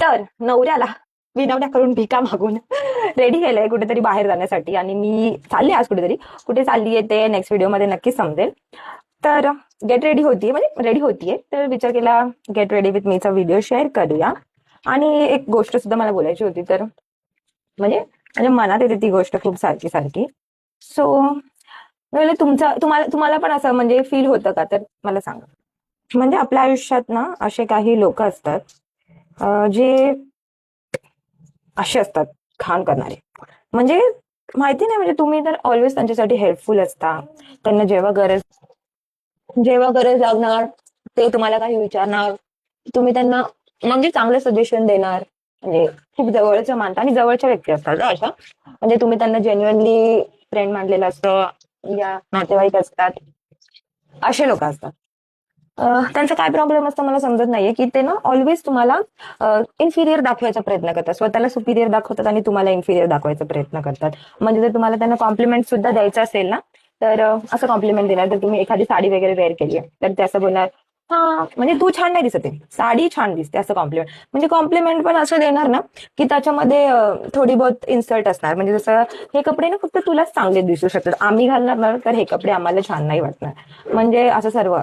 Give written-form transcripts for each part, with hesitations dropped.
तर नवऱ्याला विनवण्या करून भिका मागून रेडी केलंय कुठेतरी बाहेर जाण्यासाठी आणि मी चालली आज कुठेतरी. कुठे चालली आहे ते नेक्स्ट व्हिडिओमध्ये नक्कीच समजेल. तर गेट रेडी होतीये, म्हणजे रेडी होतीये, तर विचार केला गेट रेडी विथ मीचा व्हिडिओ शेअर करूया. आणि एक गोष्ट सुद्धा मला बोलायची होती, तर म्हणजे म्हणजे मनात येते ती गोष्ट खूप सारखी सारखी. सो म्हणजे तुम्हाला तुम्हाला पण असं म्हणजे फील होतं का, तर मला सांगा. म्हणजे आपल्या आयुष्यात ना असे काही लोक असतात जे असे असतात घाण करणारे. म्हणजे माहिती नाही, म्हणजे तुम्ही तर ऑलवेज त्यांच्यासाठी हेल्पफुल असता. त्यांना जेव्हा गरज लागणार ते तुम्हाला काही विचारणार. तुम्ही त्यांना म्हणजे चांगलं सजेशन देणार. म्हणजे खूप जवळचं मानता आणि जवळच्या व्यक्ती असतात ना अशा. म्हणजे तुम्ही त्यांना जेन्युअनली फ्रेंड मानलेलं असतं, या नातेवाईक असतात. असे लोक असतात. त्यांचा काय प्रॉब्लेम असतो मला समजत नाहीये, की ते ना ऑलवेज तुम्हाला इन्फिरियर दाखवायचा प्रयत्न करतात. स्वतःला सुपिरियर दाखवतात आणि तुम्हाला इन्फिरियर दाखवायचा प्रयत्न करतात. म्हणजे जर तुम्हाला त्यांना कॉम्प्लिमेंट सुद्धा द्यायचं असेल ना, तर असं कॉम्प्लिमेंट देणार. जर तुम्ही एखादी साडी वगैरे वेअर केली आहे, तर ते असं बोलणार, हा म्हणजे तू छान नाही दिसत आहे, साडी छान दिसते, असं कॉम्प्लिमेंट. म्हणजे कॉम्प्लिमेंट पण असं देणार ना, की त्याच्यामध्ये थोडी बहुत इन्सल्ट असणार. म्हणजे जसं हे कपडे ना फक्त तुलाच चांगले दिसू शकतात, आम्ही घालणार ना तर हे कपडे आम्हाला छान नाही वाटणार. म्हणजे असं सर्व.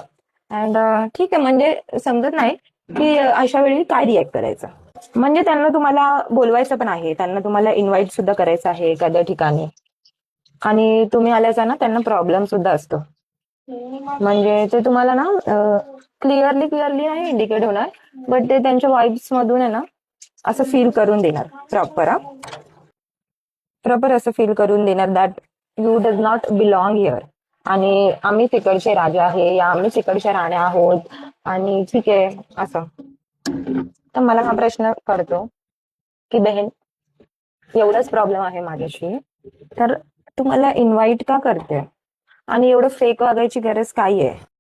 अँड ठीक आहे, म्हणजे समजत नाही की अशा वेळी काय रिॲक्ट करायचं. म्हणजे त्यांना तुम्हाला बोलवायचं पण आहे, त्यांना तुम्हाला इन्व्हाइट सुद्धा करायचं आहे एखाद्या ठिकाणी. आणि तुम्ही आल्याचा ना त्यांना प्रॉब्लेम सुद्धा असतो. म्हणजे ते तुम्हाला ना क्लिअरली नाही इंडिकेट होणार, बट ते त्यांच्या वाईब्स मधून आहे ना असं फील करून देणार. प्रॉपर असं फील करून देणार that you does not belong here. आणि आम्ही तिकडचे राजा आहे, या आम्ही तिकडच्या राण्या आहोत, आणि ठीक आहे असं. तर मला हा प्रश्न पडतो की बहीण, एवढाच प्रॉब्लेम आहे माझ्याशी, तर तुम्हाला इन्व्हाइट का करते आणि एवढं फेक वागायची गरज काय आहे.